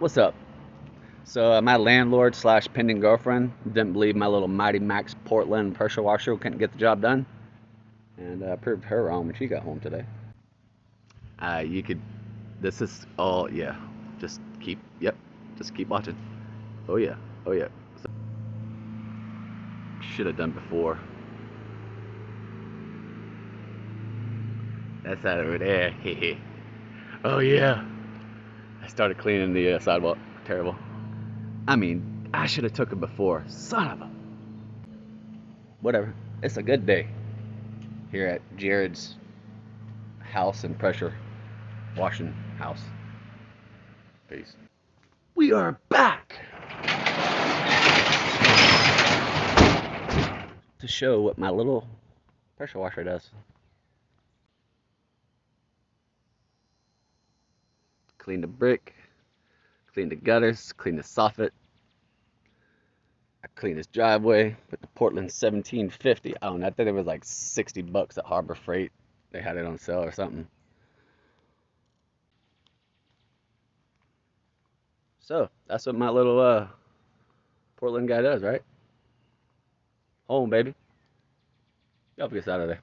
What's up? So my landlord slash pending girlfriend didn't believe my little Mighty Max Portland pressure washer couldn't get the job done, and proved her wrong when she got home today. You could. This is all. Yeah. Just keep. Yep. Just keep watching. Oh yeah. Oh yeah. Should have done before. That's that over there. Oh yeah. I started cleaning the sidewalk. Terrible. I mean, I should have took it before. Son of a. Whatever. It's a good day here at Jared's house and pressure washing house. Peace. We are back to show what my little pressure washer does. Clean the brick, clean the gutters, clean the soffit. I cleaned his driveway with the Portland 1750. I don't know, I think it was like $60 at Harbor Freight. They had it on sale or something. So that's what my little Portland guy does, right? Home, baby. Y'all get out of there.